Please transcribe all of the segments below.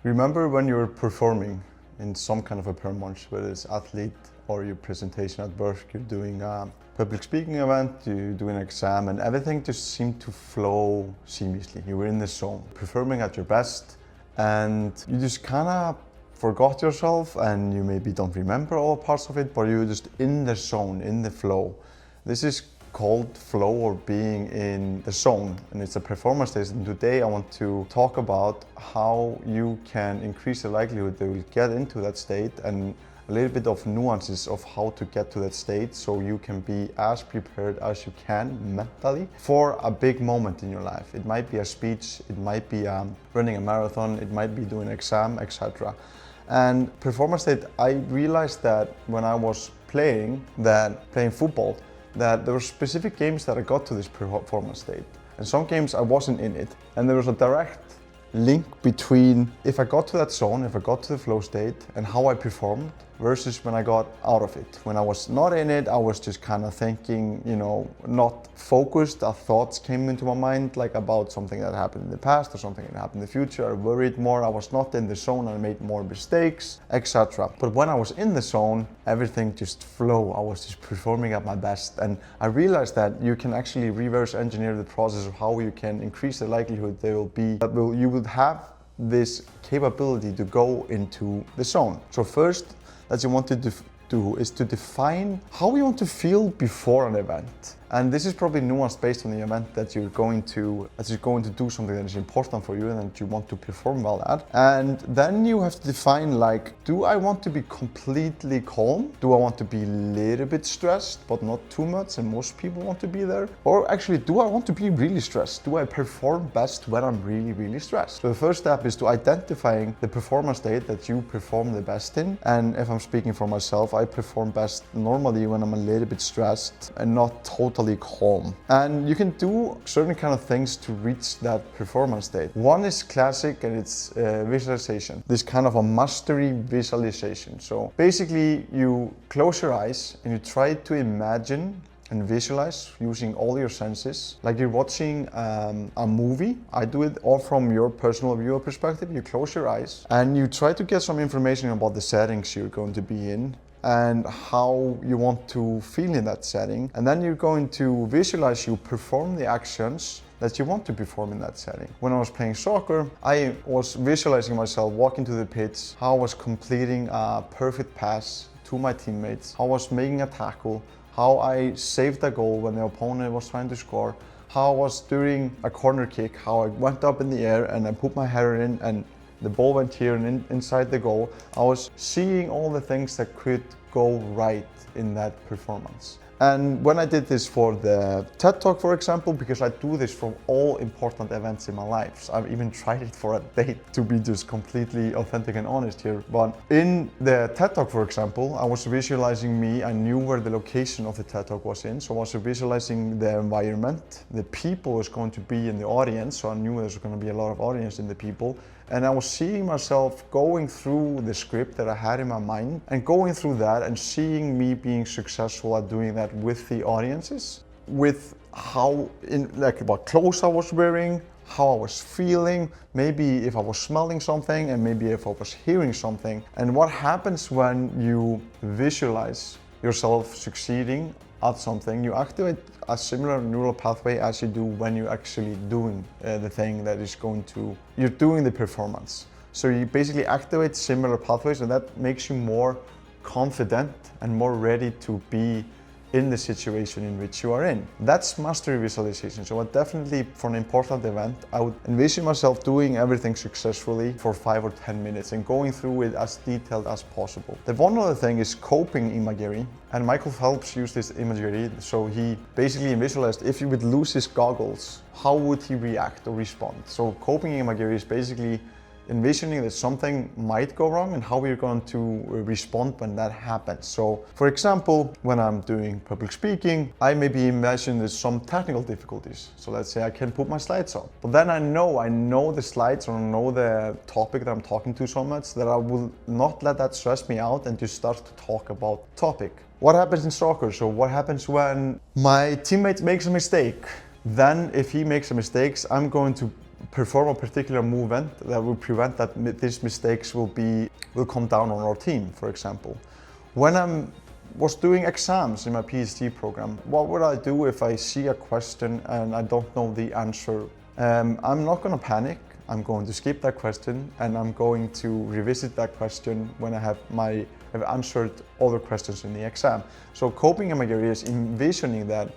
Remember when you were performing in some kind of a performance, whether it's athlete or your presentation at work, you're doing a public speaking event, you're doing an exam, and everything just seemed to flow seamlessly. You were in the zone, performing at your best, and you just kind of forgot yourself, and you maybe don't remember all parts of it, but you're just in the zone, in the flow. This is called flow, or being in the zone, and it's a performance state. And today I want to talk about how you can increase the likelihood that you'll get into that state, and a little bit of nuances of how to get to that state so you can be as prepared as you can mentally for a big moment in your life. It might be a speech, it might be running a marathon, it might be doing an exam, etc. And performance state, I realized that when I was playing football, that there were specific games that I got to this performance state. And some games I wasn't in it. And there was a direct link between if I got to that zone, if I got to the flow state, and how I performed versus when I got out of it. When I was not in it, I was just kind of thinking, not focused. Thoughts came into my mind, like about something that happened in the past or something that happened in the future. I worried more. I was not in the zone. I made more mistakes, etc. But when I was in the zone, everything just flowed. I was just performing at my best. And I realized that you can actually reverse engineer the process of how you can increase the likelihood you will have this capability to go into the zone. So first, that you want to do is to define how you want to feel before an event. And this is probably nuanced based on the event that you're going to do something that is important for you and that you want to perform well at. And then you have to define, like, do I want to be completely calm? Do I want to be a little bit stressed, but not too much, and most people want to be there? Or actually, do I want to be really stressed? Do I perform best when I'm really, really stressed? So the first step is to identifying the performance state that you perform the best in. And if I'm speaking for myself, I perform best normally when I'm a little bit stressed and not totally calm. And you can do certain kind of things to reach that performance state. One is classic, and it's visualization. This kind of a mastery visualization. So basically you close your eyes and you try to imagine and visualize using all your senses, like you're watching a movie. I do it all from your personal viewer perspective. You close your eyes and you try to get some information about the settings you're going to be in and how you want to feel in that setting. And then you're going to visualize you perform the actions that you want to perform in that setting. When I was playing soccer, I was visualizing myself walking to the pitch, how I was completing a perfect pass to my teammates, how I was making a tackle, how I saved a goal when the opponent was trying to score, how I was doing a corner kick, how I went up in the air and I put my header in and the ball went here and inside the goal. I was seeing all the things that could go right in that performance. And when I did this for the TED Talk, for example, because I do this for all important events in my life. So I've even tried it for a date, to be just completely authentic and honest here. But in the TED Talk, for example, I was visualizing me. I knew where the location of the TED Talk was in. So I was visualizing the environment, the people was going to be in the audience. So I knew there was going to be a lot of audience in the people. And I was seeing myself going through the script that I had in my mind and going through that and seeing me being successful at doing that with the audiences, with what clothes I was wearing, how I was feeling, maybe if I was smelling something and maybe if I was hearing something. And what happens when you visualize yourself succeeding at something, you activate a similar neural pathway as you do when you're actually doing the thing that is you're doing the performance. So you basically activate similar pathways, and that makes you more confident and more ready to be in the situation in which you are in. That's mastery visualization. So definitely for an important event, I would envision myself doing everything successfully for 5 or 10 minutes and going through it as detailed as possible. The one other thing is coping imagery. And Michael Phelps used this imagery. So he basically visualized if he would lose his goggles, how would he react or respond? So coping imagery is basically envisioning that something might go wrong and how we're going to respond when that happens. So for example, when I'm doing public speaking, I maybe imagine there's some technical difficulties. So let's say I can't put my slides up. But then I know the slides, or I know the topic that I'm talking to so much that I will not let that stress me out and just start to talk about the topic. What happens in soccer? So what happens when my teammate makes a mistake? Then if he makes a mistake, I'm going to perform a particular movement that will prevent that these mistakes will come down on our team, for example. When I was doing exams in my PhD program, what would I do if I see a question and I don't know the answer? I'm not going to panic. I'm going to skip that question and I'm going to revisit that question when I have answered other questions in the exam. So coping imagery is envisioning that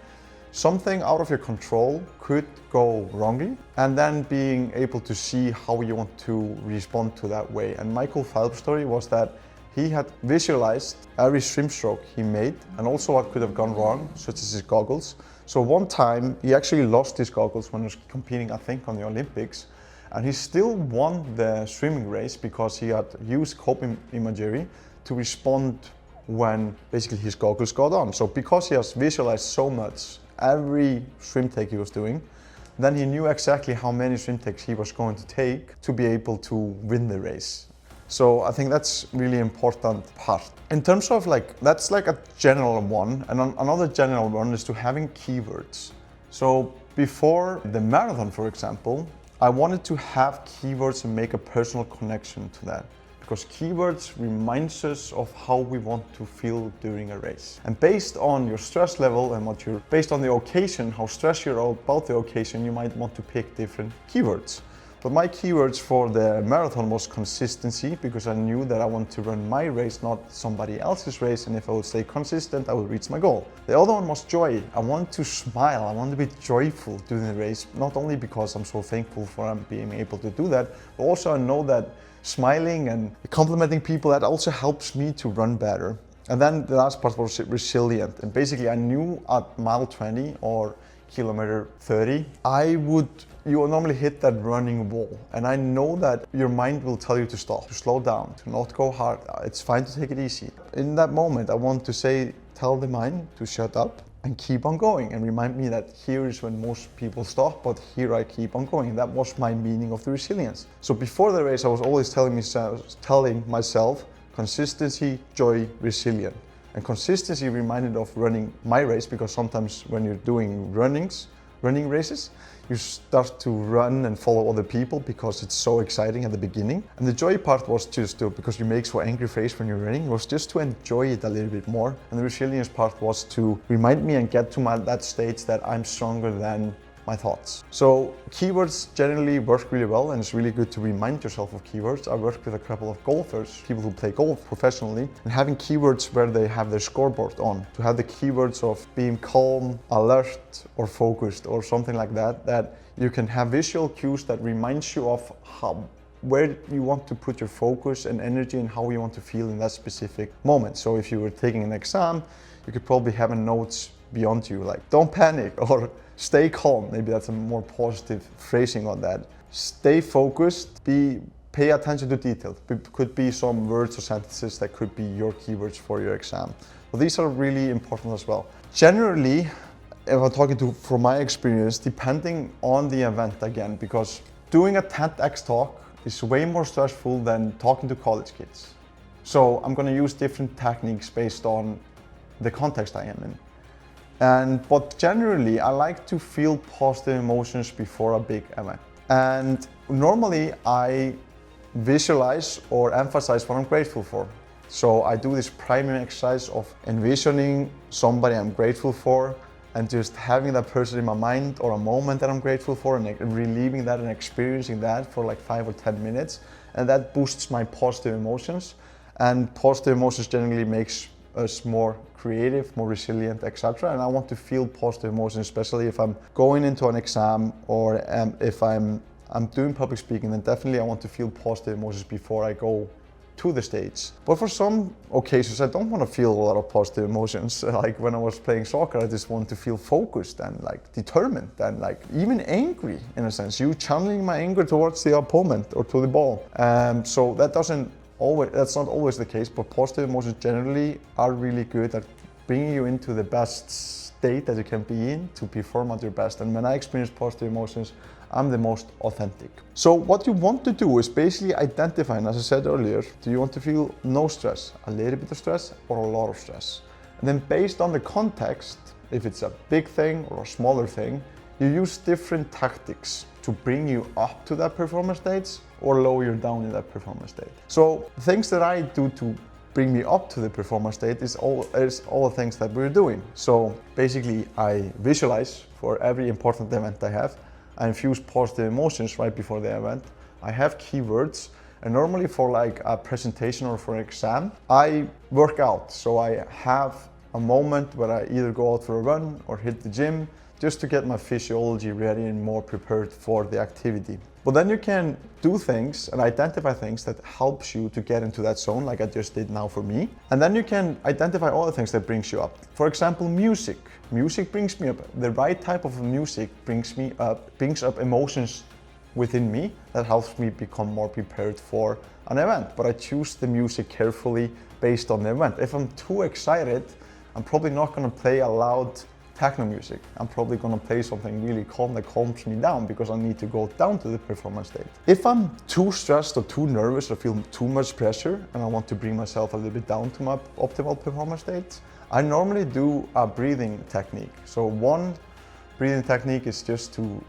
something out of your control could go wrongly and then being able to see how you want to respond to that way. And Michael Phelps' story was that he had visualized every swim stroke he made and also what could have gone wrong, such as his goggles. So one time he actually lost his goggles when he was competing, I think, on the Olympics. And he still won the swimming race because he had used coping imagery to respond when basically his goggles got on. So because he has visualized so much every swim take he was doing, then he knew exactly how many swim takes he was going to take to be able to win the race. So I think that's really important part. In terms of that's like a general one, and another general one is to having keywords. So before the marathon, for example, I wanted to have keywords and make a personal connection to that, because keywords reminds us of how we want to feel during a race. And based on your stress level and based on the occasion, how stressed you're about the occasion, you might want to pick different keywords. But my keywords for the marathon was consistency, because I knew that I want to run my race, not somebody else's race, and if I would stay consistent, I would reach my goal. The other one was joy. I want to smile, I want to be joyful during the race, not only because I'm so thankful for being able to do that, but also I know that smiling and complimenting people, that also helps me to run better. And then the last part was resilient. And basically I knew at mile 20 or kilometer 30, you will normally hit that running wall. And I know that your mind will tell you to stop, to slow down, to not go hard. It's fine to take it easy. In that moment, I want to tell the mind to shut up and keep on going and remind me that here is when most people stop, but here I keep on going. That was my meaning of the resilience. So before the race, I was always telling myself, consistency, joy, resilient. And consistency reminded of running my race, because sometimes when you're doing running races, you start to run and follow other people because it's so exciting at the beginning. And the joy part was just because you make so angry face when you're running, was just to enjoy it a little bit more. And the resilience part was to remind me and get to that stage that I'm stronger than my thoughts. So keywords generally work really well, and it's really good to remind yourself of keywords. I work with a couple of golfers, people who play golf professionally, and having keywords where they have their scoreboard on, to have the keywords of being calm, alert, or focused, or something like that, that you can have visual cues that reminds you of where you want to put your focus and energy and how you want to feel in that specific moment. So if you were taking an exam, you could probably have a notes beyond you, like don't panic, or stay calm. Maybe that's a more positive phrasing on that. Stay focused, pay attention to detail. It could be some words or sentences that could be your keywords for your exam. So these are really important as well. Generally, if I'm talking from my experience, depending on the event again, because doing a TEDx talk is way more stressful than talking to college kids. So I'm gonna use different techniques based on the context I am in. But generally, I like to feel positive emotions before a big event. And normally, I visualize or emphasize what I'm grateful for. So I do this primary exercise of envisioning somebody I'm grateful for, and just having that person in my mind, or a moment that I'm grateful for, and reliving that and experiencing that for like 5 or 10 minutes. And that boosts my positive emotions. And positive emotions generally makes us more creative, more resilient, etc. And I want to feel positive emotions, especially if I'm going into an exam, or if I'm doing public speaking, then definitely I want to feel positive emotions before I go to the stage. But for some occasions, I don't want to feel a lot of positive emotions. Like when I was playing soccer, I just want to feel focused and like determined and like even angry in a sense. You channeling my anger towards the opponent or to the ball. So that's not always the case, but positive emotions generally are really good at bringing you into the best state that you can be in to perform at your best. And when I experience positive emotions, I'm the most authentic. So what you want to do is basically identifying, as I said earlier, do you want to feel no stress, a little bit of stress, or a lot of stress? And then based on the context, if it's a big thing or a smaller thing, you use different tactics. to bring you up to that performance state or lower you down in that performance state. So things that I do to bring me up to the performance state is all the things that we're doing. So basically I visualize for every important event I have. I infuse positive emotions right before the event. I have keywords, and normally for like a presentation or for an exam, I work out. So I have a moment where I either go out for a run or hit the gym just to get my physiology ready and more prepared for the activity. But then you can do things and identify things that helps you to get into that zone, like I just did now for me. And then you can identify all the things that brings you up. For example, music. Music brings me up. The right type of music brings up emotions within me that helps me become more prepared for an event. But I choose the music carefully based on the event. If I'm too excited, I'm probably not gonna play a loud techno music. I'm probably gonna play something really calm that calms me down because I need to go down to the performance state. If I'm too stressed or too nervous or feel too much pressure and I want to bring myself a little bit down to my optimal performance state, I normally do a breathing technique. So one breathing technique is just to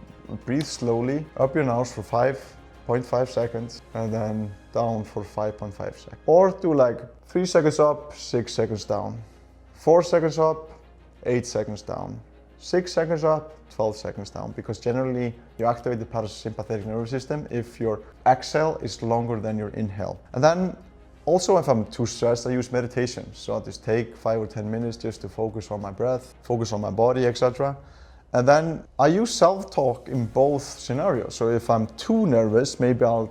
breathe slowly up your nose for 5.5 seconds and then down for 5.5 seconds. Or do like 3 seconds up, 6 seconds down. 4 seconds up, 8 seconds down. 6 seconds up, 12 seconds down. Because generally you activate the parasympathetic nervous system if your exhale is longer than your inhale. And then also if I'm too stressed, I use meditation. So I just take 5 or 10 minutes just to focus on my breath, focus on my body, etc. And then I use self-talk in both scenarios. So if I'm too nervous, maybe I'll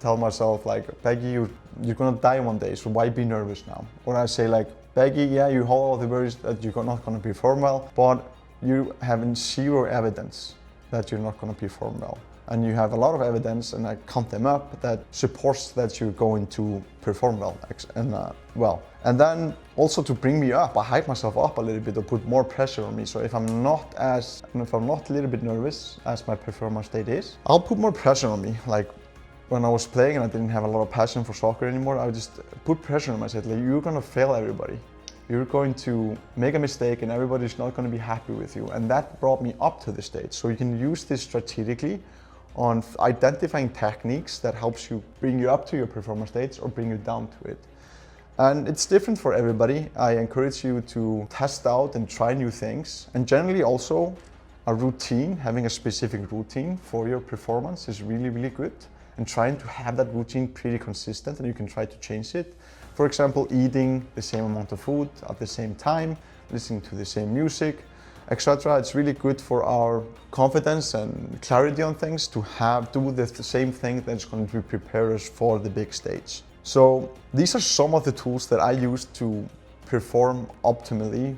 tell myself like, Peggy, you're gonna die one day, so why be nervous now? Or I say like, Peggy, yeah, you hold all the worries that you're not gonna perform well, but you have zero evidence that you're not gonna perform well. And you have a lot of evidence, and I count them up, that supports that you're going to perform well. And then also to bring me up, I hype myself up a little bit or put more pressure on me. So if I'm not a little bit nervous as my performance state is, I'll put more pressure on me. Like when I was playing and I didn't have a lot of passion for soccer anymore, I would just put pressure on myself. Like, you're gonna fail everybody. You're going to make a mistake and everybody's not gonna be happy with you. And that brought me up to the stage. So you can use this strategically on identifying techniques that helps you bring you up to your performance states or bring you down to it. And it's different for everybody. I encourage you to test out and try new things. And generally also a routine, having a specific routine for your performance is really, really good. And trying to have that routine pretty consistent, and you can try to change it. For example, eating the same amount of food at the same time, listening to the same music, etc. It's really good for our confidence and clarity on things to do the same thing that's going to prepare us for the big stage. So these are some of the tools that I use to perform optimally,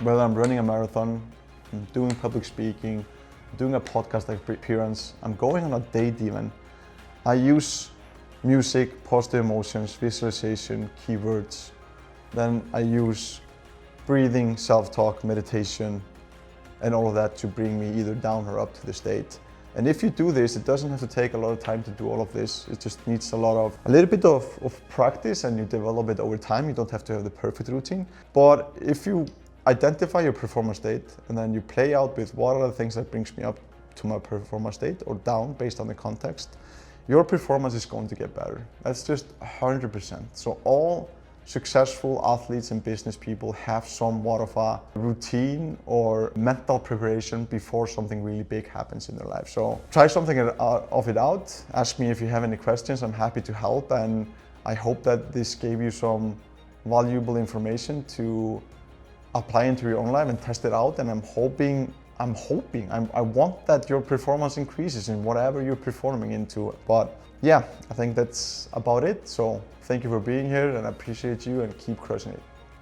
whether I'm running a marathon, I'm doing public speaking, doing a podcast appearance, I'm going on a date even. I use music, positive emotions, visualization, keywords. Then I use breathing, self-talk, meditation, and all of that to bring me either down or up to the state. And if you do this, it doesn't have to take a lot of time to do all of this. It just needs a little bit of practice, and you develop it over time. You don't have to have the perfect routine. But if you identify your performance state and then you play out with what are the things that brings me up to my performance state or down based on the context, your performance is going to get better. That's just 100%. So all successful athletes and business people have somewhat of a routine or mental preparation before something really big happens in their life. So try something of it out. Ask me if you have any questions. I'm happy to help, and I hope that this gave you some valuable information to apply into your own life and test it out. And I want that your performance increases in whatever you're performing into. But yeah, I think that's about it. So thank you for being here, and I appreciate you, and keep crushing it.